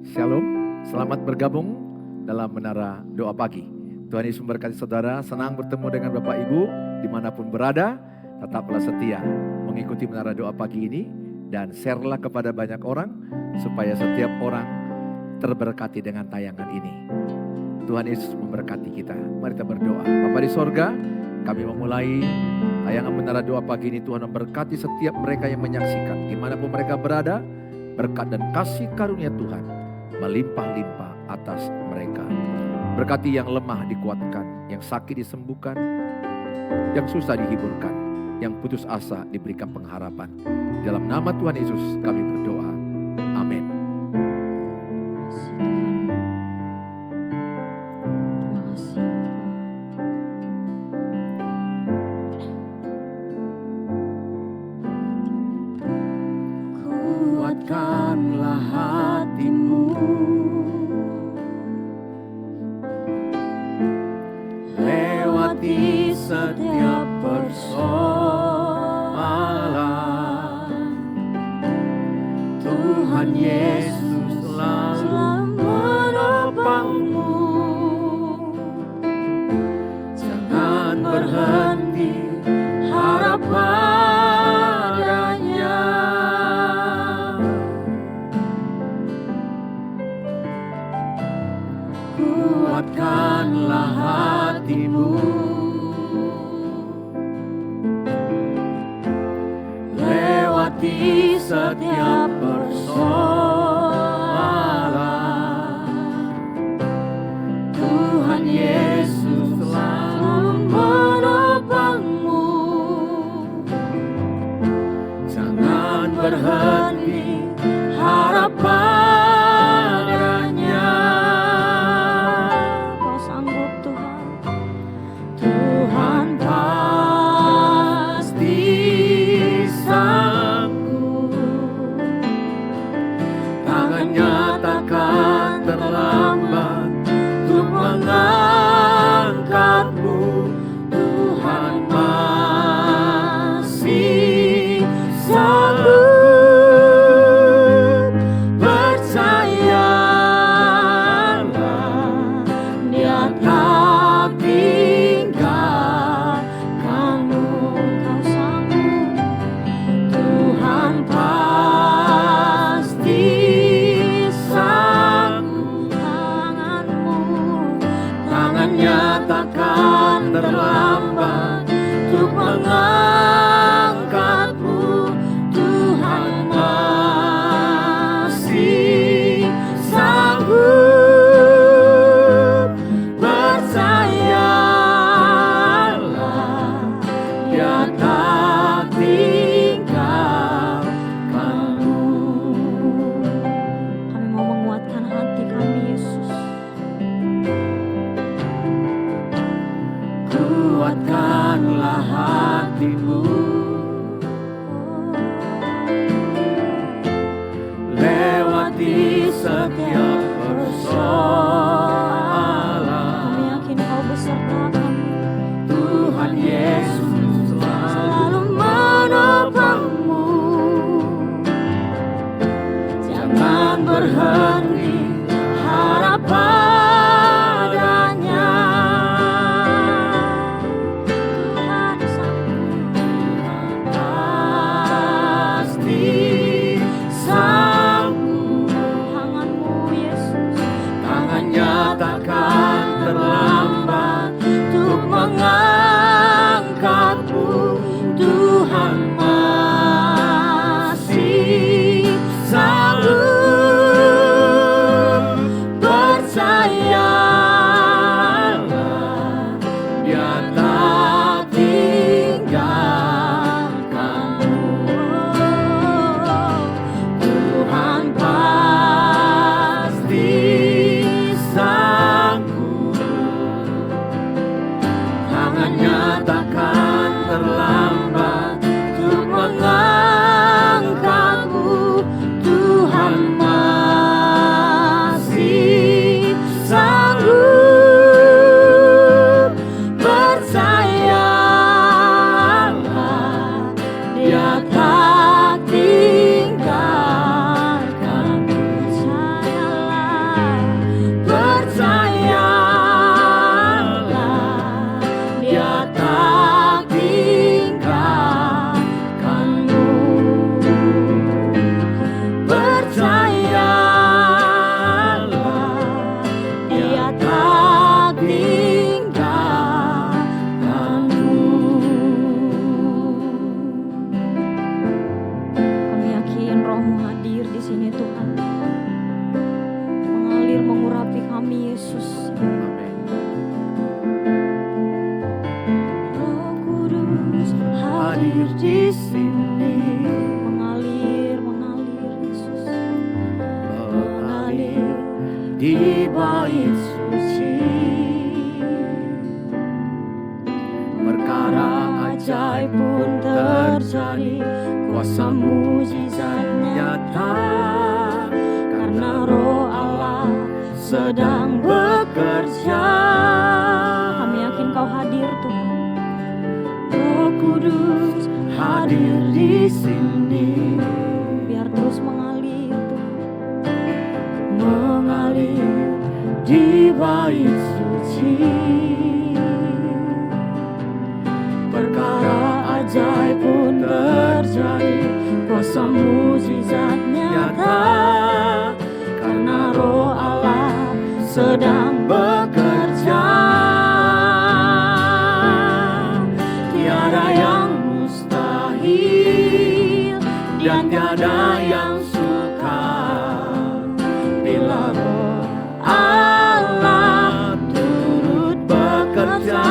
Shalom, selamat bergabung dalam Menara Doa Pagi. Tuhan Yesus memberkati saudara, senang bertemu dengan Bapak Ibu dimanapun berada. Tetaplah setia mengikuti Menara Doa Pagi ini dan share-lah kepada banyak orang supaya setiap orang terberkati dengan tayangan ini. Tuhan Yesus memberkati kita. Mari kita berdoa. Bapa di sorga, kami memulai tayangan Menara Doa Pagi ini. Tuhan memberkati setiap mereka yang menyaksikan dimanapun mereka berada. Berkat dan kasih karunia Tuhan melimpah-limpah atas mereka. Berkati yang lemah dikuatkan, yang sakit disembuhkan, yang susah dihiburkan, yang putus asa diberikan pengharapan. Dalam nama Tuhan Yesus kami berdoa. Amin. Kuatkanlah hatimu, lewati setiap persoalan. Tuhan Yesus selalu menopangmu. Jangan berhenti harap padanya. Kuatkanlah hatimu, lewati setiap persoalan. Tuhan Yesus selalu menopangmu. Jangan berhenti harap padanya. Kau sanggup Tuhan, Tuhan pasti sanggup. Tangannya takkan terlambat untuk mengangkatmu. Tuhan masih sanggup. Percayalah, Dia tak tinggalkanmu. Kau sanggup, Tuhan pasti sanggup. Tangannya takkan terlambat untuk mengangkatmu. Tuhan masih sanggup. Percayalah, Dia tak tinggalkanmu. Kami mau menguatkan hati kami, Yesus. Kuatkanlah hatimu, lewati setiap persoalan. Kami yakin Kau beserta kami. Tuhan Yesus selalu menopangmu. Jangan berhenti harap padanya. Tuhan sanggup, pasti sanggup. Tanganmu Yesus, tangannya takkan terlambat untuk mengangkatmu. Tuhan masih sanggup. sini Tuhan. Mengalir mengurapi kami Yesus. Amin. Roh Kudus hadir di sini. Mengalir Yesus. Mengalir di bait suci. Perkara ajaib pun terjadi, kuasa mujizat nyata, karena Roh Allah sedang bekerja. Kami yakin Kau hadir Tuhan. Roh Kudus hadir di sini. Biar terus mengalir Tuhan. Mengalir di bait suci. Perkara ajaib pun terjadi, kuasa mujizat nyata, karena Roh Allah sedang bekerja. Tiada yang mustahil dan tiada yang sukar bila Roh Allah turut bekerja.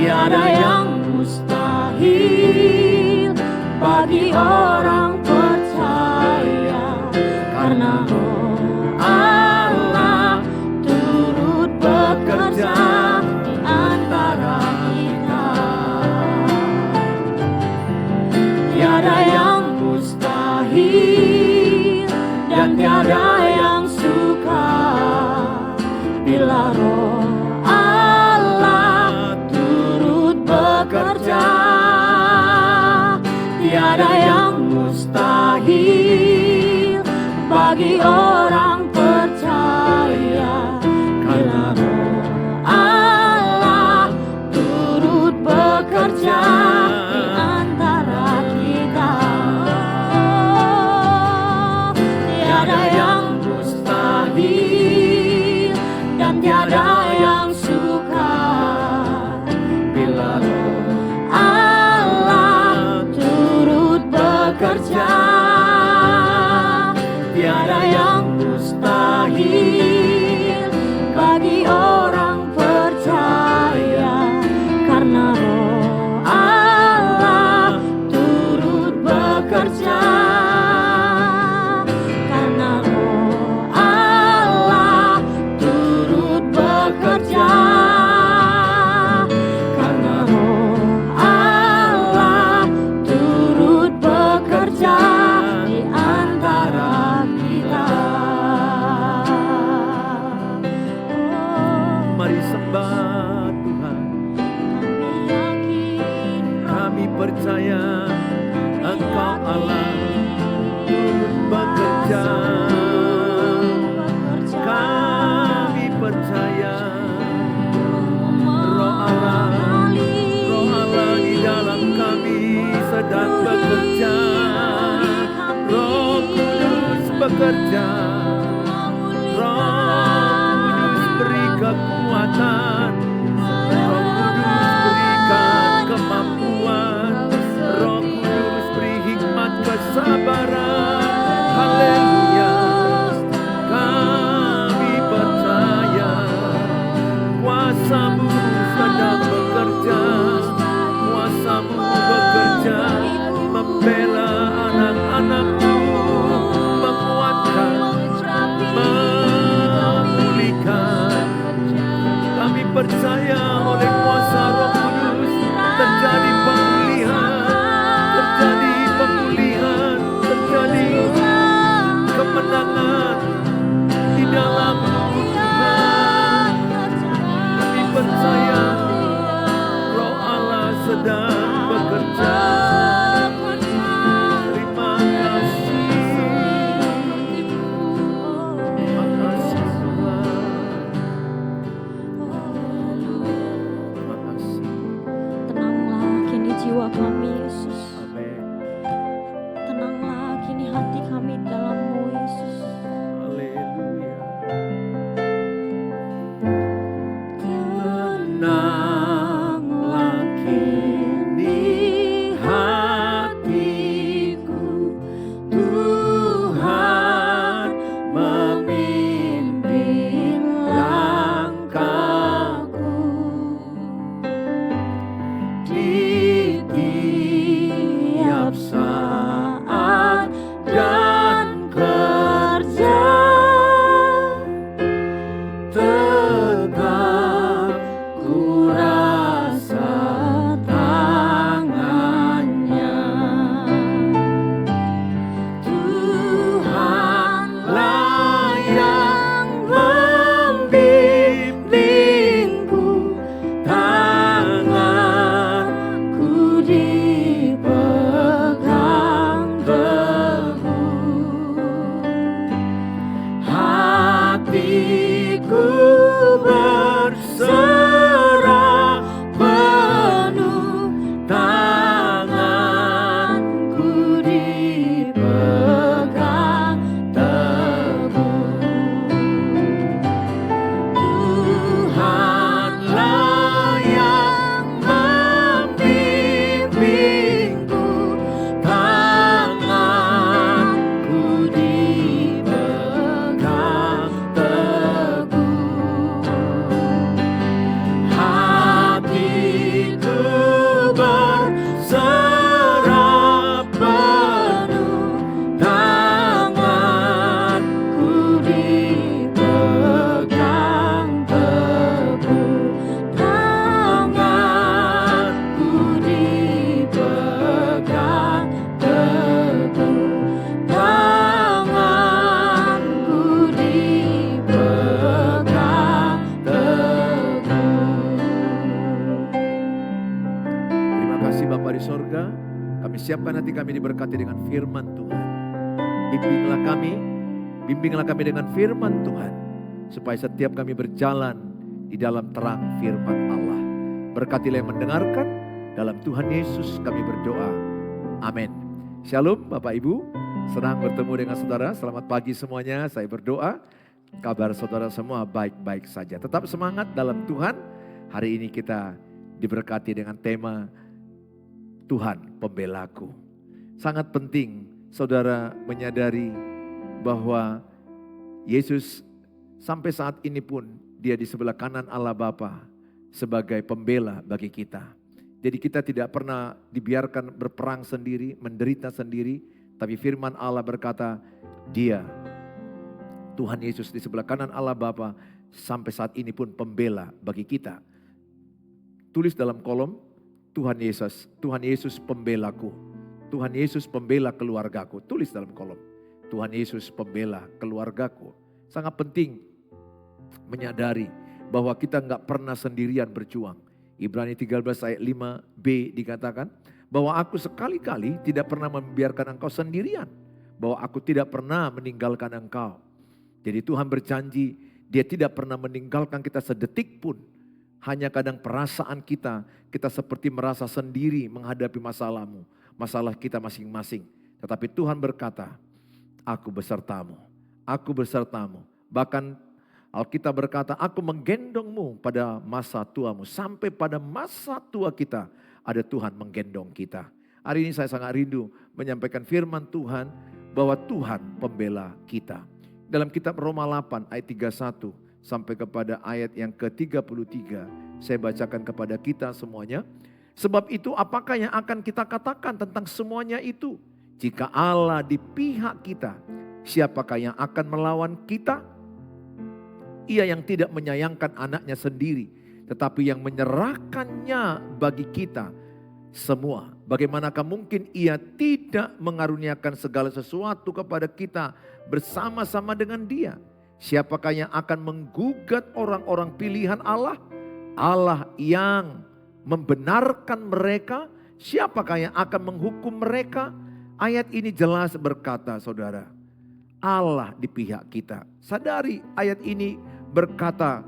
Tiada yang mustahil bagi orang percaya, karena Roh Allah turut bekerja di antara kita. Tiada yang mustahil dan tiada yang sukar bila Roh Allah turut bekerja. Tiada yang mustahil bagi orang percaya, karena Roh Allah turut bekerja di antara kita. Tiada yang mustahil dan tiada yang sukar bila Roh Allah turut bekerja. Tiada yang mustahil bagi orang percaya, karena Roh Allah turut bekerja. Karena Roh Allah turut bekerja. Karena Roh Allah turut bekerja di antara kita. Mari sembah Tuhan. Kami yakin, Kami percaya Engkau Allah turut bekerja. Kami percaya Roh Allah di dalam kami sedang bekerja. Roh Kudus bekerja. Roh Kudus beri kekuatan. Roh Kudus berikan kemampuan. Roh Kudus beri hikmat kesabaran. Haleluya. Kami percaya kuasa-Mu sedang bekerja. Kuasa-Mu bekerja membela anak-anak-Mu, menguatkan siapkan hati kami diberkati dengan firman Tuhan. Bimbinglah kami dengan firman Tuhan, supaya setiap kami berjalan di dalam terang firman Allah. Berkatilah yang mendengarkan, dalam Tuhan Yesus kami berdoa. Amin. Shalom Bapak Ibu, senang bertemu dengan saudara. Selamat pagi semuanya, saya berdoa kabar saudara semua baik-baik saja. Tetap semangat dalam Tuhan. Hari ini kita diberkati dengan tema Tuhan Pembelaku. Sangat penting saudara menyadari bahwa Yesus sampai saat ini pun dia di sebelah kanan Allah Bapa sebagai pembela bagi kita. Jadi kita tidak pernah dibiarkan berperang sendiri, menderita sendiri. Tapi firman Allah berkata, dia, Tuhan Yesus di sebelah kanan Allah Bapa sampai saat ini pun pembela bagi kita. Tulis dalam kolom, Tuhan Yesus pembelaku. Tuhan Yesus pembela keluargaku. Tulis dalam kolom, Tuhan Yesus pembela keluargaku. Sangat penting menyadari bahwa kita nggak pernah sendirian berjuang. Ibrani 13 ayat 5b dikatakan bahwa aku sekali-kali tidak pernah membiarkan engkau sendirian. Bahwa aku tidak pernah meninggalkan engkau. Jadi Tuhan berjanji dia tidak pernah meninggalkan kita sedetik pun. Hanya kadang perasaan kita seperti merasa sendiri menghadapi masalahmu. Masalah kita masing-masing. Tetapi Tuhan berkata, aku besertamu. Aku besertamu. Bahkan Alkitab berkata, aku menggendongmu pada masa tuamu. Sampai pada masa tua kita, ada Tuhan menggendong kita. Hari ini saya sangat rindu menyampaikan firman Tuhan, bahwa Tuhan pembela kita. Dalam kitab Roma 8 ayat 31 sampai kepada ayat yang ke-33, saya bacakan kepada kita semuanya. Sebab itu apakah yang akan kita katakan tentang semuanya itu? Jika Allah di pihak kita, siapakah yang akan melawan kita? Ia yang tidak menyayangkan anaknya sendiri, tetapi yang menyerahkannya bagi kita semua. Bagaimanakah mungkin ia tidak mengaruniakan segala sesuatu kepada kita bersama-sama dengan dia? Siapakah yang akan menggugat orang-orang pilihan Allah? Allah yang membenarkan mereka. Siapakah yang akan menghukum mereka? Ayat ini jelas berkata, saudara, Allah di pihak kita. Sadari ayat ini berkata,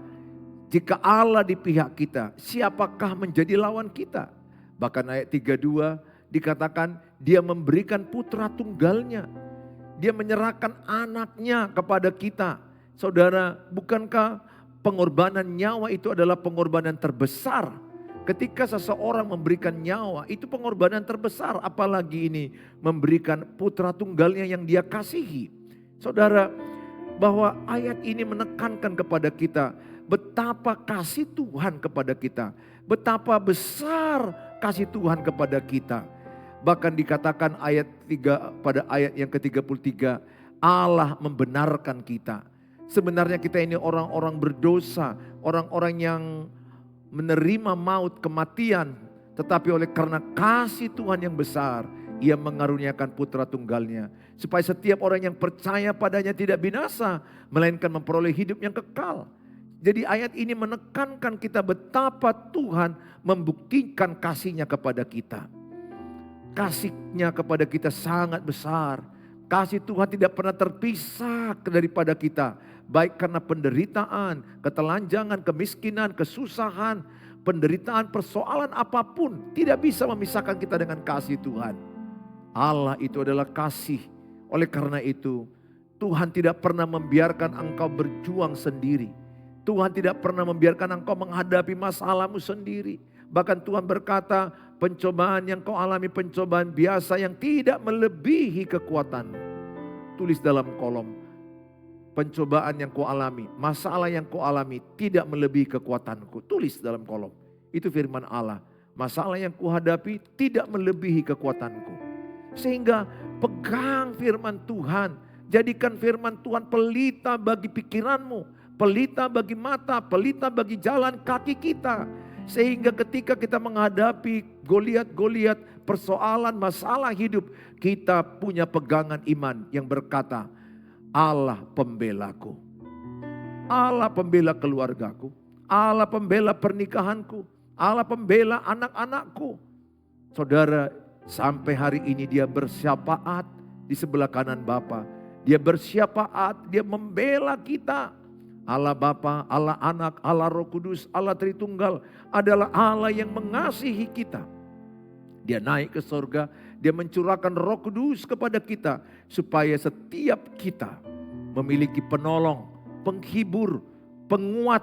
jika Allah di pihak kita, siapakah menjadi lawan kita? Bahkan ayat 32 dikatakan dia memberikan putra tunggalnya. Dia menyerahkan anaknya kepada kita. Saudara, bukankah pengorbanan nyawa itu adalah pengorbanan terbesar? Ketika seseorang memberikan nyawa, itu pengorbanan terbesar. Apalagi ini memberikan putra tunggalnya yang dia kasihi. Saudara, bahwa ayat ini menekankan kepada kita betapa kasih Tuhan kepada kita. Betapa besar kasih Tuhan kepada kita. Bahkan dikatakan pada ayat yang ke-33, Allah membenarkan kita. Sebenarnya kita ini orang-orang berdosa, orang-orang yang menerima maut, kematian. Tetapi oleh karena kasih Tuhan yang besar, Ia mengaruniakan putra tunggalnya. Supaya setiap orang yang percaya padanya tidak binasa, melainkan memperoleh hidup yang kekal. Jadi ayat ini menekankan kita betapa Tuhan membuktikan kasih-Nya kepada kita. Kasih-Nya kepada kita sangat besar. Kasih Tuhan tidak pernah terpisah daripada kita. Baik karena penderitaan, ketelanjangan, kemiskinan, kesusahan, penderitaan, persoalan apapun tidak bisa memisahkan kita dengan kasih Tuhan. Allah itu adalah kasih. Oleh karena itu, Tuhan tidak pernah membiarkan engkau berjuang sendiri. Tuhan tidak pernah membiarkan engkau menghadapi masalahmu sendiri. Bahkan Tuhan berkata, pencobaan yang kau alami pencobaan biasa yang tidak melebihi kekuatanmu. Tulis dalam kolom, pencobaan yang kau alami, masalah yang kau alami tidak melebihi kekuatanku. Tulis dalam kolom, itu firman Allah. Masalah yang kau hadapi tidak melebihi kekuatanku. Sehingga pegang firman Tuhan. Jadikan firman Tuhan pelita bagi pikiranmu. Pelita bagi mata, pelita bagi jalan kaki kita. Sehingga ketika kita menghadapi Goliat-Goliat, persoalan, masalah hidup, kita punya pegangan iman yang berkata, Allah pembelaku. Allah pembela keluargaku. Allah pembela pernikahanku. Allah pembela anak-anakku. Saudara, Sampai hari ini dia bersyafaat di sebelah kanan Bapa. Dia bersyafaat, dia membela kita. Allah Bapa, Allah Anak, Allah Roh Kudus, Allah Tritunggal adalah Allah yang mengasihi kita. Dia naik ke surga, dia mencurahkan Roh Kudus kepada kita supaya setiap kita memiliki penolong, penghibur, penguat.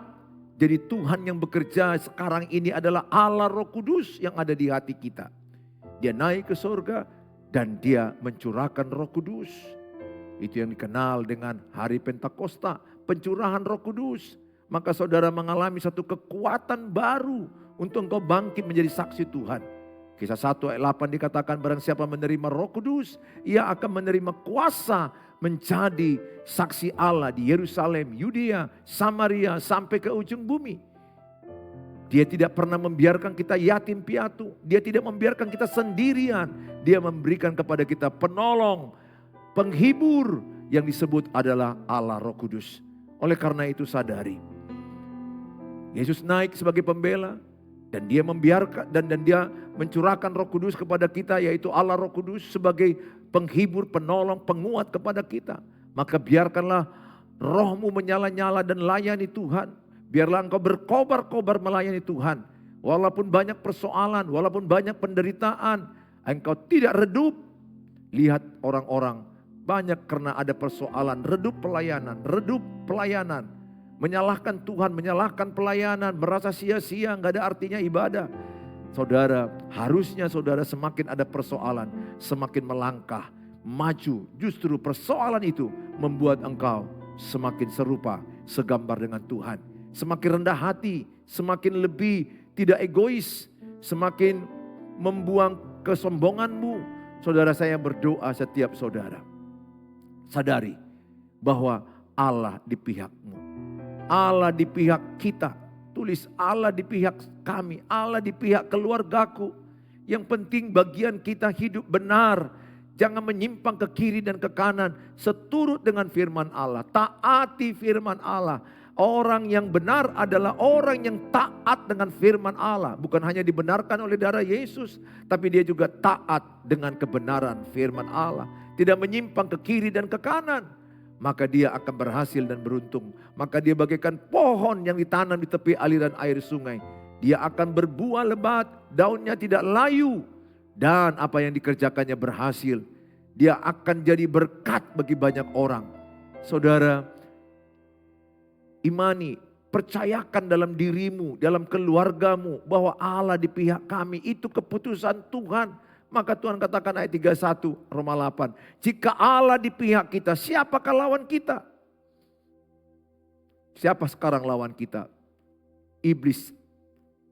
Jadi Tuhan yang bekerja sekarang ini adalah Allah Roh Kudus yang ada di hati kita. Dia naik ke surga dan dia mencurahkan Roh Kudus. Itu yang dikenal dengan hari Pentakosta, pencurahan Roh Kudus. Maka saudara mengalami satu kekuatan baru untuk engkau bangkit menjadi saksi Tuhan. Kisah 1 ayat 8 dikatakan barang siapa menerima Roh Kudus, ia akan menerima kuasa menjadi saksi Allah di Yerusalem, Yudea, Samaria sampai ke ujung bumi. Dia tidak pernah membiarkan kita yatim piatu. Dia tidak membiarkan kita sendirian. Dia memberikan kepada kita penolong, penghibur yang disebut adalah Allah Roh Kudus. Oleh karena itu sadari, Yesus naik sebagai pembela dan dia membiarkan dan dia mencurahkan Roh Kudus kepada kita, yaitu Allah Roh Kudus sebagai penghibur, penolong, penguat kepada kita. Maka biarkanlah rohmu menyala-nyala dan layani Tuhan. Biarlah engkau berkobar-kobar melayani Tuhan. Walaupun banyak persoalan, walaupun banyak penderitaan, engkau tidak redup. Lihat orang-orang banyak karena ada persoalan, redup pelayanan. Menyalahkan Tuhan, menyalahkan pelayanan, merasa sia-sia, gak ada artinya ibadah. Saudara, harusnya saudara semakin ada persoalan, semakin melangkah, maju. Justru persoalan itu membuat engkau semakin serupa, segambar dengan Tuhan. Semakin rendah hati, semakin lebih tidak egois, semakin membuang kesombonganmu. Saudara, saya berdoa setiap saudara, sadari bahwa Allah di pihakmu. Allah di pihak kita. Tulis Allah di pihak kami, Allah di pihak keluargaku. Yang penting bagian kita hidup benar. Jangan menyimpang ke kiri dan ke kanan. Seturut dengan firman Allah. Taati firman Allah. Orang yang benar adalah orang yang taat dengan firman Allah. Bukan hanya dibenarkan oleh darah Yesus, tapi dia juga taat dengan kebenaran firman Allah. Tidak menyimpang ke kiri dan ke kanan. Maka dia akan berhasil dan beruntung. Maka dia bagaikan pohon yang ditanam di tepi aliran air sungai. Dia akan berbuah lebat, daunnya tidak layu. Dan apa yang dikerjakannya berhasil. Dia akan jadi berkat bagi banyak orang. Saudara, imani, percayakan dalam dirimu, dalam keluargamu bahwa Allah di pihak kami. Itu keputusan Tuhan. Maka Tuhan katakan ayat 31 Roma 8. Jika Allah di pihak kita, siapakah lawan kita? Siapa sekarang lawan kita? Iblis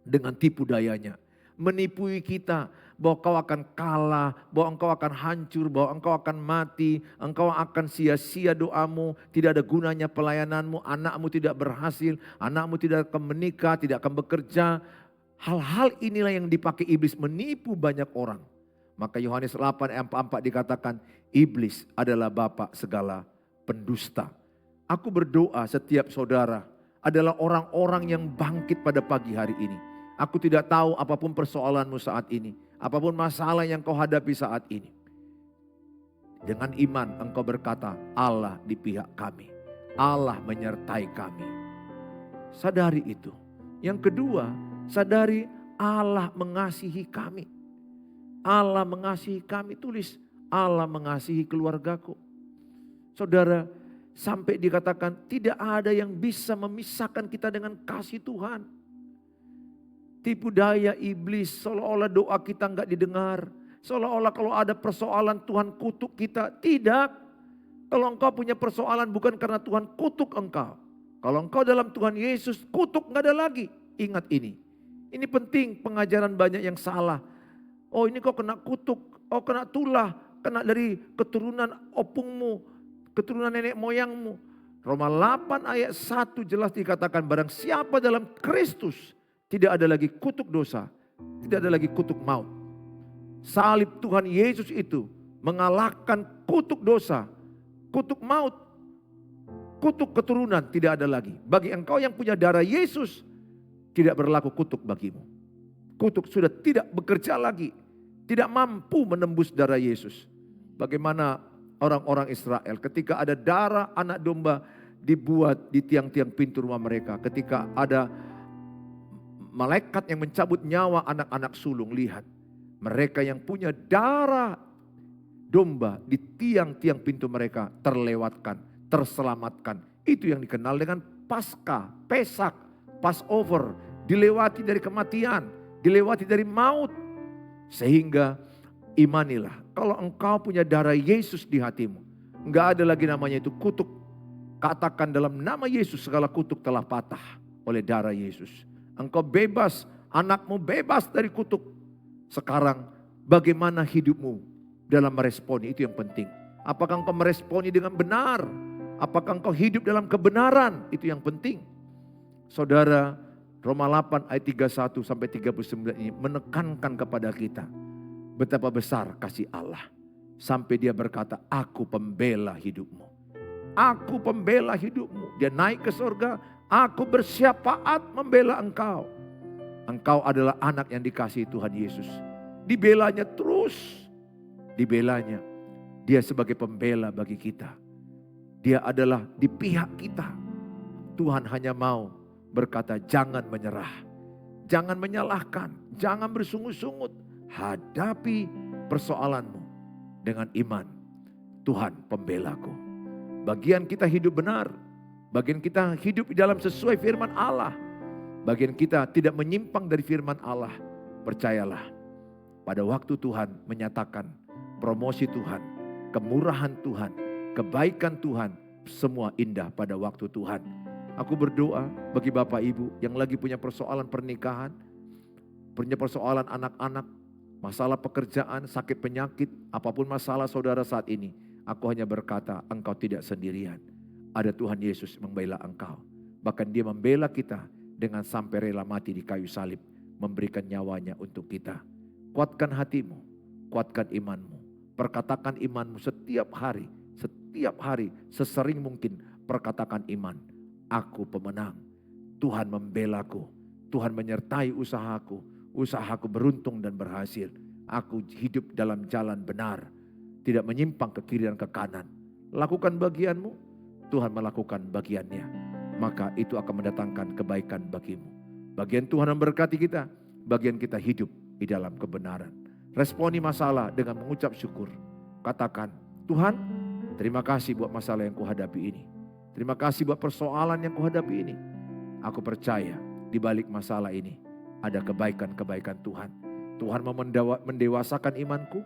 dengan tipu dayanya. Menipui kita bahwa kau akan kalah, bahwa engkau akan hancur, bahwa engkau akan mati, engkau akan sia-sia doamu, tidak ada gunanya pelayananmu, anakmu tidak berhasil, anakmu tidak akan menikah, tidak akan bekerja. Hal-hal inilah yang dipakai iblis menipu banyak orang. Maka Yohanes 8 ayat 44 dikatakan, iblis adalah bapa segala pendusta. Aku berdoa setiap saudara adalah orang-orang yang bangkit pada pagi hari ini. Aku tidak tahu apapun persoalanmu saat ini, apapun masalah yang kau hadapi saat ini. Dengan iman engkau berkata, Allah di pihak kami, Allah menyertai kami. Sadari itu. Yang kedua, sadari Allah mengasihi kami. Allah mengasihi kami, tulis Allah mengasihi keluargaku. Saudara, sampai dikatakan tidak ada yang bisa memisahkan kita dengan kasih Tuhan. Tipu daya iblis, seolah-olah doa kita enggak didengar. Seolah-olah kalau ada persoalan Tuhan kutuk kita. Tidak. Kalau engkau punya persoalan bukan karena Tuhan kutuk engkau. Kalau engkau dalam Tuhan Yesus, kutuk enggak ada lagi. Ingat ini. Ini penting, pengajaran banyak yang salah. Oh ini kau kena kutuk, oh kena tulah, kena dari keturunan opungmu, keturunan nenek moyangmu. Roma 8 ayat 1 jelas dikatakan barang siapa dalam Kristus tidak ada lagi kutuk dosa, tidak ada lagi kutuk maut. Salib Tuhan Yesus itu mengalahkan kutuk dosa, kutuk maut, kutuk keturunan tidak ada lagi. Bagi engkau yang punya darah Yesus tidak berlaku kutuk bagimu. Kutuk sudah tidak bekerja lagi. tidak mampu menembus darah Yesus. Bagaimana orang-orang Israel ketika ada darah anak domba dibuat di tiang-tiang pintu rumah mereka. Ketika ada malaikat yang mencabut nyawa anak-anak sulung, lihat. Mereka yang punya darah domba di tiang-tiang pintu mereka terlewatkan, terselamatkan. Itu yang dikenal dengan Paskah, Pesak, Passover. Dilewati dari kematian, dilewati dari maut. Sehingga imanilah, kalau engkau punya darah Yesus di hatimu, enggak ada lagi namanya itu kutuk. Katakan dalam nama Yesus segala kutuk telah patah oleh darah Yesus. Engkau bebas, anakmu bebas dari kutuk. Sekarang bagaimana hidupmu dalam meresponi, itu yang penting. Apakah engkau meresponi dengan benar? Apakah engkau hidup dalam kebenaran? Itu yang penting. Saudara, Roma 8 ayat 31 sampai 39 ini menekankan kepada kita betapa besar kasih Allah. Sampai dia berkata, aku pembela hidupmu. Aku pembela hidupmu. Dia naik ke surga, aku bersyafaat membela engkau. Engkau adalah anak yang dikasihi Tuhan Yesus. Dibelanya terus. Dibelanya. Dia sebagai pembela bagi kita. Dia adalah di pihak kita. Tuhan hanya mau berkata, jangan menyerah. Jangan menyalahkan. Jangan bersungut-sungut. Hadapi persoalanmu dengan iman. Tuhan pembelaku. Bagian kita hidup benar. Bagian kita hidup di dalam sesuai firman Allah. Bagian kita tidak menyimpang dari firman Allah. Percayalah. Pada waktu Tuhan menyatakan promosi Tuhan. Kemurahan Tuhan. Kebaikan Tuhan. Semua indah pada waktu Tuhan. Aku berdoa bagi Bapak Ibu yang lagi punya persoalan pernikahan, punya persoalan anak-anak, masalah pekerjaan, sakit penyakit, apapun masalah saudara saat ini. Aku hanya berkata, engkau tidak sendirian. Ada Tuhan Yesus membela engkau. Bahkan dia membela kita dengan sampai rela mati di kayu salib. Memberikan nyawanya untuk kita. Kuatkan hatimu, kuatkan imanmu. Perkatakan imanmu setiap hari, sesering mungkin perkatakan iman. Aku pemenang. Tuhan membelaku. Tuhan menyertai usahaku. Usahaku beruntung dan berhasil. Aku hidup dalam jalan benar. Tidak menyimpang ke kiri dan ke kanan. Lakukan bagianmu. Tuhan melakukan bagiannya. Maka itu akan mendatangkan kebaikan bagimu. Bagian Tuhan memberkati kita. Bagian kita hidup di dalam kebenaran. Responi masalah dengan mengucap syukur. Katakan, Tuhan, terima kasih buat masalah yang kuhadapi ini. Terima kasih buat persoalan yang kuhadapi ini. Aku percaya di balik masalah ini ada kebaikan-kebaikan Tuhan. Tuhan mau mendewasakan imanku,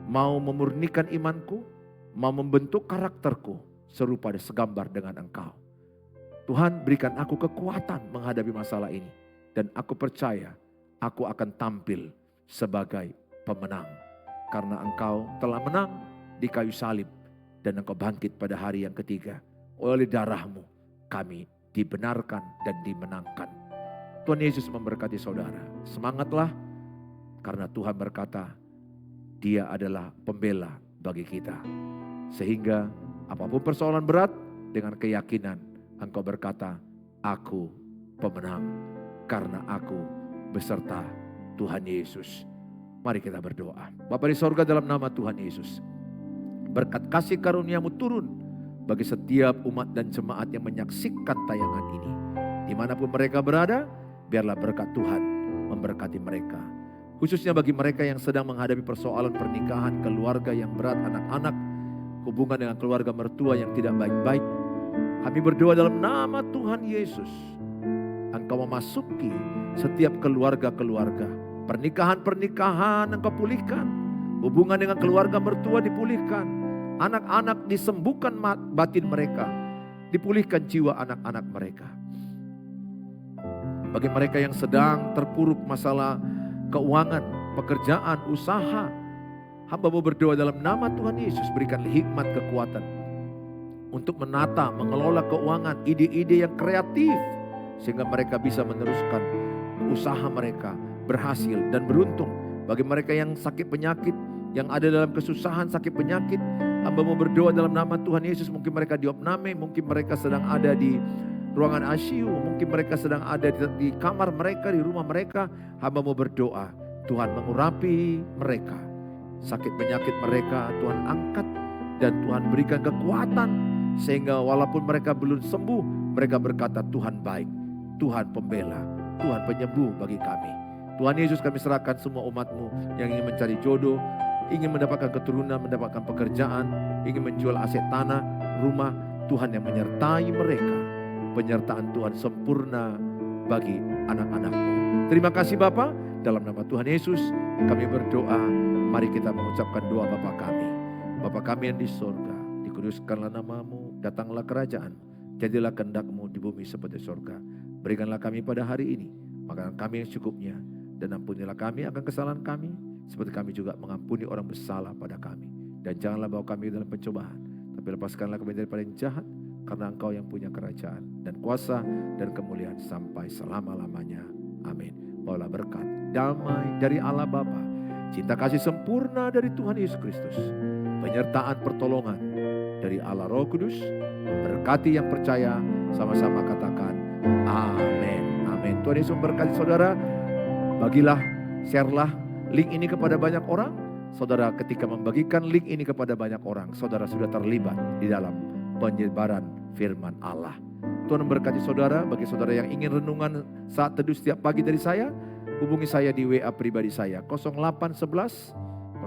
mau memurnikan imanku, mau membentuk karakterku serupa segambar dengan Engkau. Tuhan, berikan aku kekuatan menghadapi masalah ini. Dan aku percaya aku akan tampil sebagai pemenang. Karena Engkau telah menang di kayu salib dan Engkau bangkit pada hari yang ketiga. Oleh darah-Mu kami dibenarkan dan dimenangkan. Tuhan Yesus memberkati saudara. Semangatlah karena Tuhan berkata Dia adalah pembela bagi kita. Sehingga apapun persoalan berat dengan keyakinan engkau berkata, aku pemenang karena aku beserta Tuhan Yesus. Mari kita berdoa. Bapa di sorga, dalam nama Tuhan Yesus, berkat kasih karunia-Mu turun bagi setiap umat dan jemaat yang menyaksikan tayangan ini. Dimanapun mereka berada, biarlah berkat Tuhan memberkati mereka. Khususnya bagi mereka yang sedang menghadapi persoalan pernikahan, keluarga yang berat, anak-anak, hubungan dengan keluarga mertua yang tidak baik-baik. Kami berdoa dalam nama Tuhan Yesus. Engkau memasuki setiap keluarga-keluarga. Pernikahan-pernikahan Engkau pulihkan. Hubungan dengan keluarga mertua dipulihkan. Anak-anak disembuhkan batin mereka. Dipulihkan jiwa anak-anak mereka. Bagi mereka yang sedang terpuruk masalah keuangan, pekerjaan, usaha, hamba-Mu berdoa dalam nama Tuhan Yesus, berikan hikmat kekuatan untuk menata, mengelola keuangan, ide-ide yang kreatif, sehingga mereka bisa meneruskan usaha mereka, berhasil dan beruntung. Bagi mereka yang sakit penyakit, yang ada dalam kesusahan sakit penyakit, hamba-Mu berdoa dalam nama Tuhan Yesus. Mungkin mereka di opname, mungkin mereka sedang ada di ruangan ICU, mungkin mereka sedang ada di kamar mereka, di rumah mereka. Hamba-Mu berdoa, Tuhan mengurapi mereka. Sakit penyakit mereka Tuhan angkat. Dan Tuhan berikan kekuatan. Sehingga walaupun mereka belum sembuh, mereka berkata Tuhan baik, Tuhan pembela, Tuhan penyembuh bagi kami. Tuhan Yesus, kami serahkan semua umat-Mu yang ingin mencari jodoh, ingin mendapatkan keturunan, mendapatkan pekerjaan, ingin menjual aset tanah, rumah. Tuhan yang menyertai mereka. Penyertaan Tuhan sempurna bagi anak-anak-Mu. Terima kasih Bapa, dalam nama Tuhan Yesus kami berdoa. Mari kita mengucapkan doa Bapa kami. Bapa kami yang di sorga, dikuduskanlah nama-Mu, datanglah kerajaan, jadilah kehendak-Mu di bumi seperti sorga. Berikanlah kami pada hari ini makanan kami yang secukupnya, dan ampunilah kami akan kesalahan kami, seperti kami juga mengampuni orang bersalah pada kami. Dan janganlah bawa kami dalam pencobaan, tapi lepaskanlah kami daripada yang jahat, karena Engkau yang punya kerajaan dan kuasa dan kemuliaan sampai selama-lamanya. Amin. Bawalah berkat, damai dari Allah Bapa, cinta kasih sempurna dari Tuhan Yesus Kristus, penyertaan pertolongan dari Allah Roh Kudus, memberkati yang percaya. Sama-sama katakan amin. Amin. Tuhan Yesus memberkati saudara. Bagilah, share-lah link ini kepada banyak orang. Saudara, ketika membagikan link ini kepada banyak orang, saudara sudah terlibat di dalam penyebaran firman Allah. Tuhan memberkati saudara. Bagi saudara yang ingin renungan saat teduh setiap pagi dari saya, hubungi saya di WA pribadi saya 0811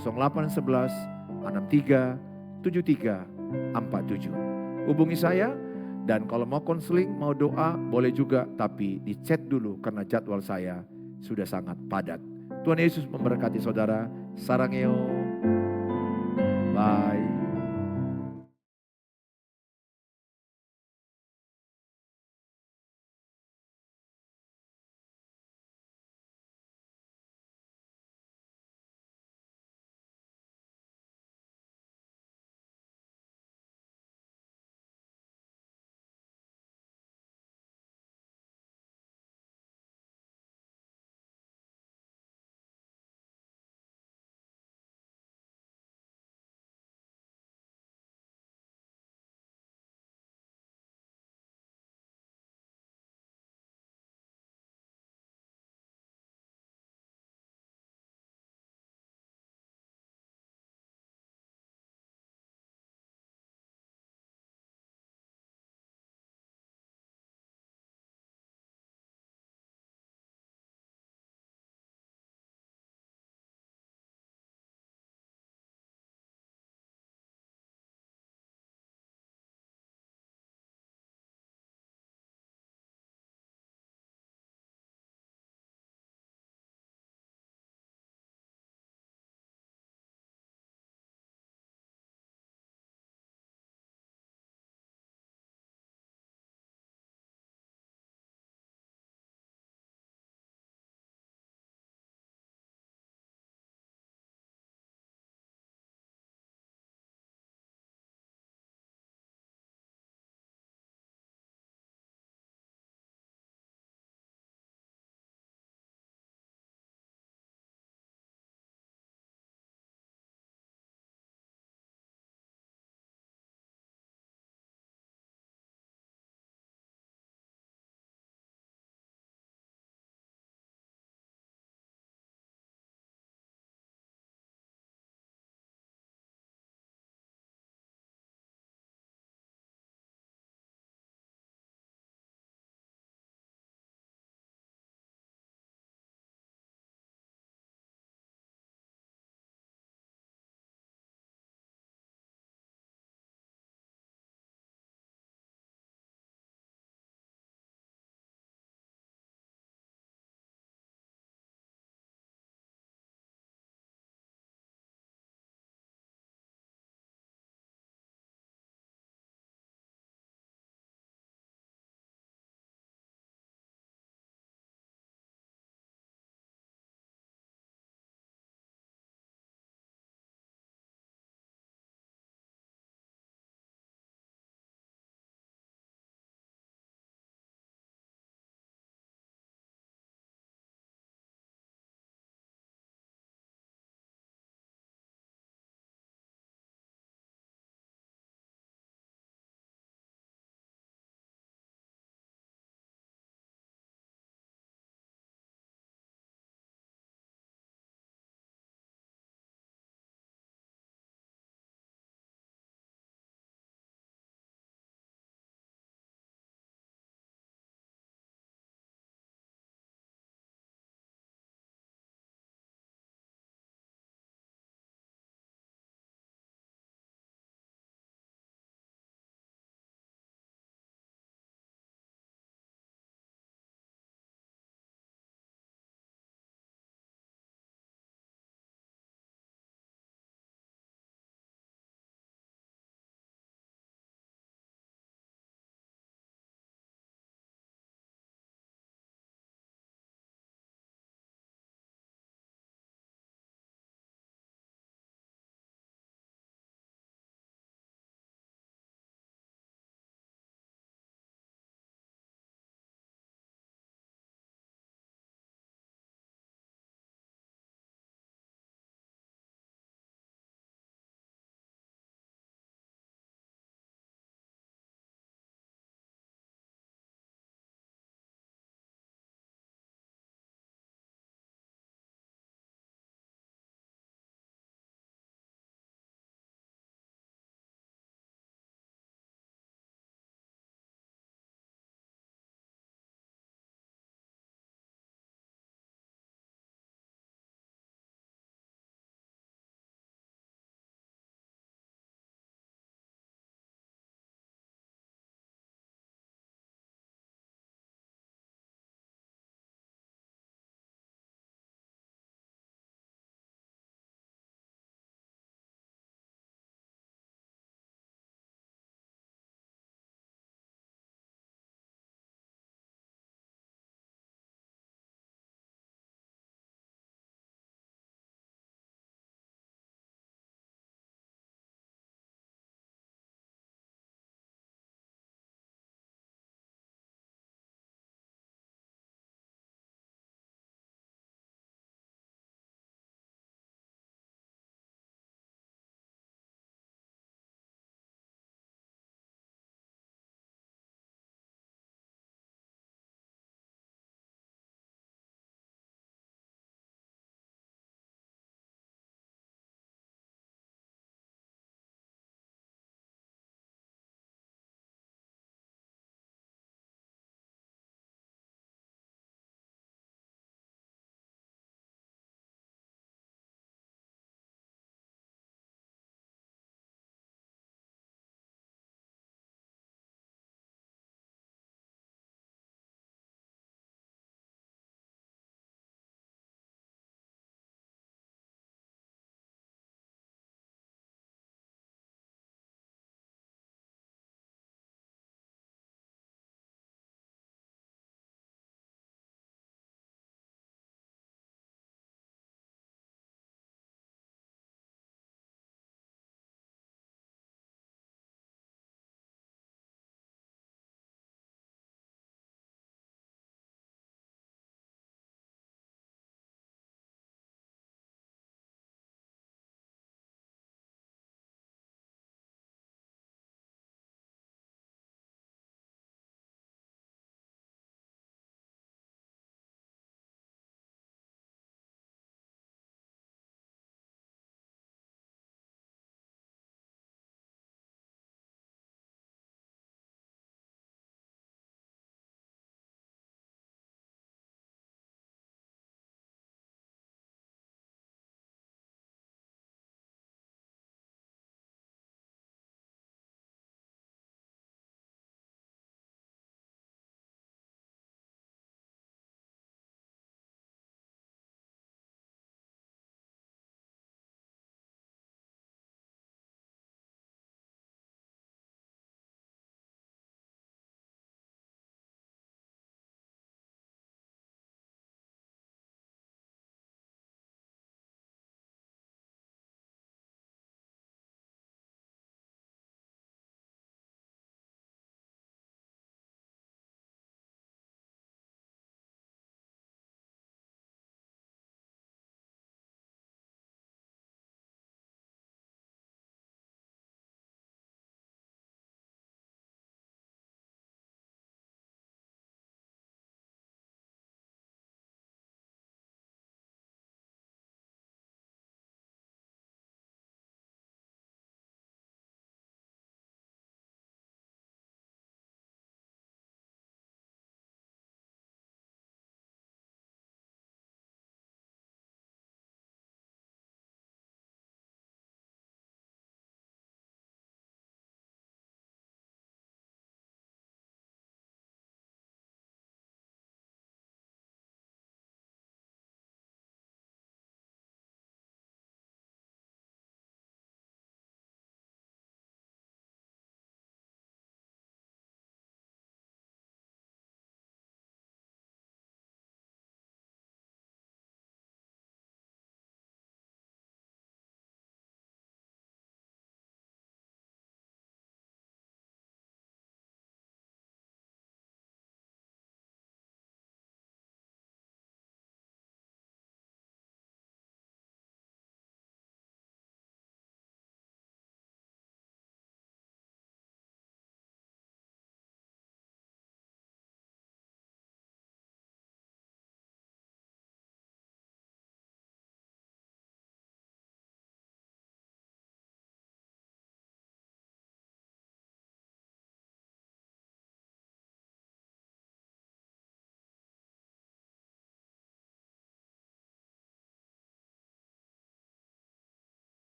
63 73 47. Hubungi saya, dan kalau mau konseling, mau doa, boleh juga, tapi di chat dulu karena jadwal saya sudah sangat padat. Tuhan Yesus memberkati saudara. Sarangeo. Bye.